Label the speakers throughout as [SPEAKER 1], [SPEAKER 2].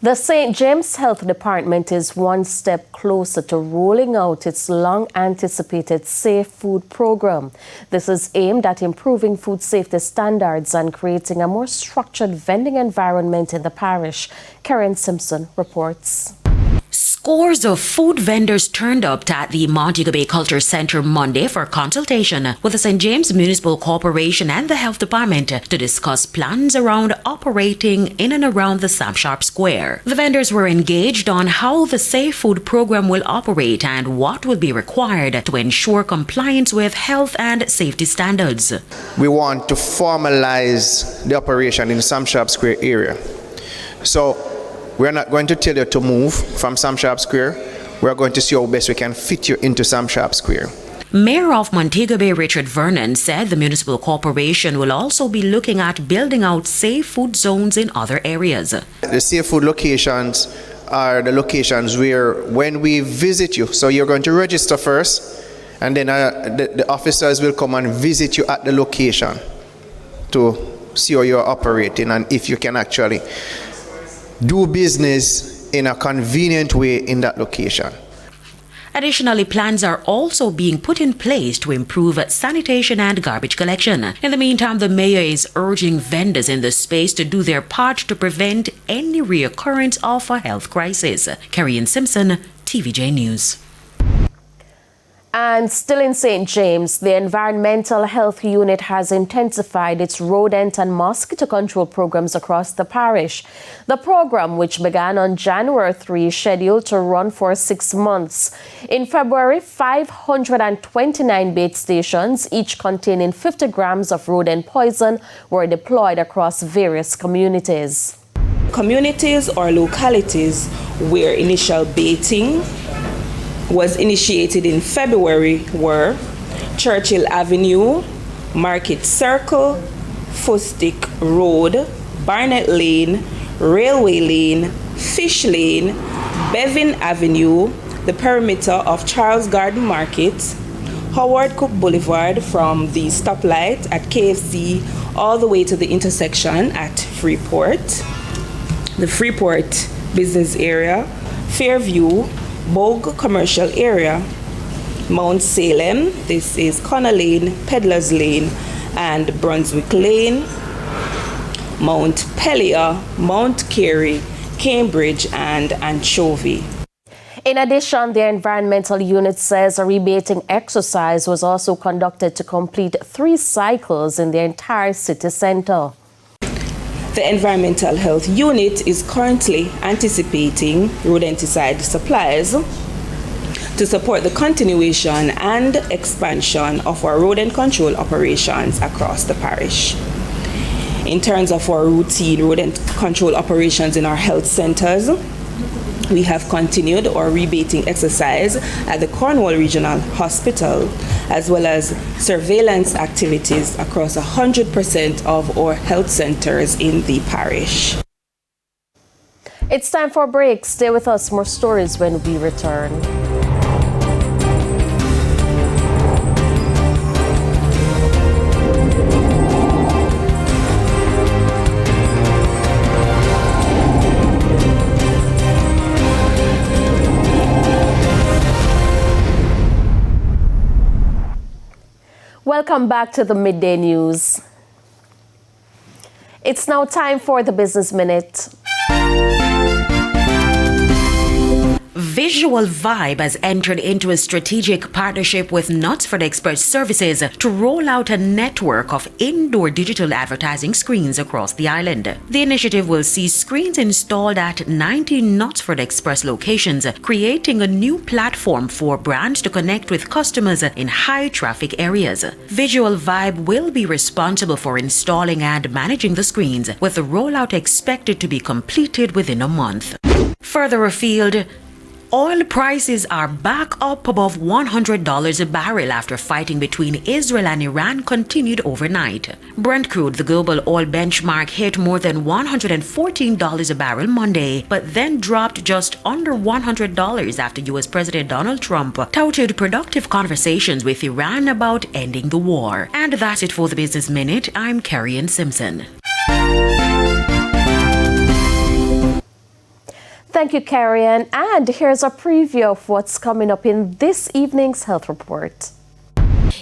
[SPEAKER 1] The St. James Health Department is one step closer to rolling out its long-anticipated Safe Food program. This is aimed at improving food safety standards and creating a more structured vending environment in the parish. Karen Simpson reports.
[SPEAKER 2] Scores of food vendors turned up at the Montego Bay Culture Center Monday for consultation with the St. James Municipal Corporation and the Health Department to discuss plans around operating in and around the Sam Sharp Square. The vendors were engaged on how the Safe Food program will operate and what will be required to ensure compliance with health and safety standards.
[SPEAKER 3] We want to formalize the operation in the Sam Sharp Square area. So we're not going to tell you to move from Sam Sharp Square. We're going to see how best we can fit you into Sam Sharp Square.
[SPEAKER 2] Mayor of Montego Bay Richard Vernon said the municipal corporation will also be looking at building out safe food zones in other areas.
[SPEAKER 3] The safe food locations are the locations where when we visit you, so you're going to register first, and then the officers will come and visit you at the location to see how you're operating and if you can actually do business in a convenient way in that location.
[SPEAKER 2] Additionally, plans are also being put in place to improve sanitation and garbage collection. In the meantime, the mayor is urging vendors in the space to do their part to prevent any reoccurrence of a health crisis. Karen Simpson, TVJ News.
[SPEAKER 1] And still in St. James, the Environmental Health Unit has intensified its rodent and mosquito control programs across the parish. The program, which began on January 3, is scheduled to run for 6 months. In February, 529 bait stations, each containing 50 grams of rodent poison, were deployed across various communities.
[SPEAKER 4] Communities or localities where initial baiting was initiated in February were Churchill Avenue, Market Circle, Fustic Road, Barnett Lane, Railway Lane, Fish Lane, Bevin Avenue, the perimeter of Charles Garden Market, Howard Cook Boulevard from the stoplight at KFC all the way to the intersection at Freeport, the Freeport business area, Fairview, Bogue Commercial Area, Mount Salem, this is Connor Lane, Peddlers Lane, and Brunswick Lane, Mount Pelier, Mount Carey, Cambridge, and Anchovy.
[SPEAKER 1] In addition, the environmental unit says a rebating exercise was also conducted to complete 3 cycles in the entire city center.
[SPEAKER 4] The Environmental Health Unit is currently anticipating rodenticide supplies to support the continuation and expansion of our rodent control operations across the parish. In terms of our routine rodent control operations in our health centers, we have continued our rebating exercise at the Cornwall Regional Hospital, as well as surveillance activities across 100% of our health centers in the parish.
[SPEAKER 1] It's time for a break. Stay with us. More stories when we return. Welcome back to the Midday News. It's now time for the Business Minute.
[SPEAKER 2] Visual Vibe has entered into a strategic partnership with Knutsford Express Services to roll out a network of indoor digital advertising screens across the island. The initiative will see screens installed at 90 Knutsford Express locations, creating a new platform for brands to connect with customers in high-traffic areas. Visual Vibe will be responsible for installing and managing the screens, with the rollout expected to be completed within a month. Further afield, oil prices are back up above $100 a barrel after fighting between Israel and Iran continued overnight. Brent crude, the global oil benchmark, hit more than $114 a barrel Monday, but then dropped just under $100 after U.S. President Donald Trump touted productive conversations with Iran about ending the war. And that's it for the Business Minute. I'm Karen Simpson.
[SPEAKER 1] Thank you, Karian. And here's a preview of what's coming up in this evening's health report.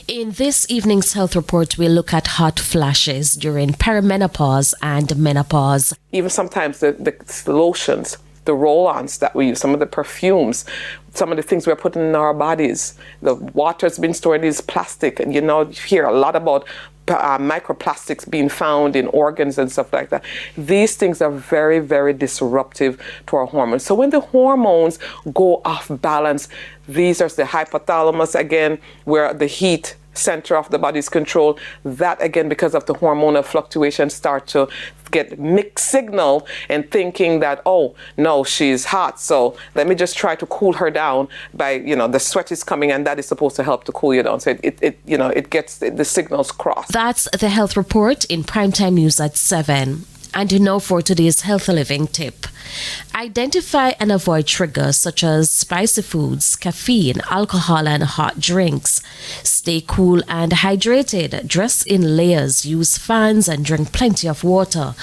[SPEAKER 1] In this evening's health report, we'll look at hot flashes during perimenopause and menopause.
[SPEAKER 5] Even sometimes the lotions, the roll-ons that we use, some of the perfumes, some of the things we're putting in our bodies, the water's been stored in this plastic, and you hear a lot about microplastics being found in organs and stuff like that. These things are very, very disruptive to our hormones. So when the hormones go off balance, these are the hypothalamus again, where the heat center of the body is controlled. That again, because of the hormonal fluctuations, start to get mixed signal and thinking that, oh no, she's hot, so let me just try to cool her down by, the sweat is coming, and that is supposed to help to cool you down. So it gets the signals crossed.
[SPEAKER 1] That's the health report in primetime news at 7. And now for today's healthy living tip. Identify and avoid triggers such as spicy foods, caffeine, alcohol, and hot drinks. Stay cool and hydrated. Dress in layers, use fans, and drink plenty of water.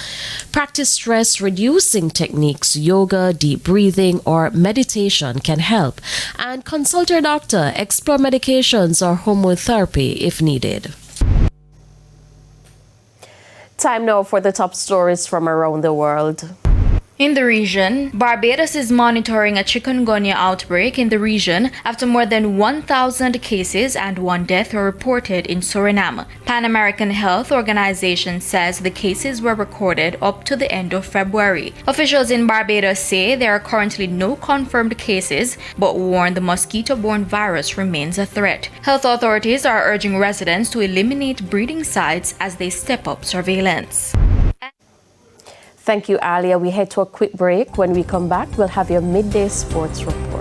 [SPEAKER 1] Practice stress reducing techniques. Yoga, deep breathing, or meditation can help. And consult your doctor. Explore medications or homotherapy if needed. Time now for the top stories from around the world.
[SPEAKER 6] In the region, Barbados is monitoring a chikungunya outbreak in the region after more than 1,000 cases and 1 death were reported in Suriname. Pan American Health Organization says the cases were recorded up to the end of February. Officials in Barbados say there are currently no confirmed cases, but warn the mosquito-borne virus remains a threat. Health authorities are urging residents to eliminate breeding sites as they step up surveillance.
[SPEAKER 1] Thank you, Alia. We head to a quick break. When we come back, we'll have your midday sports report.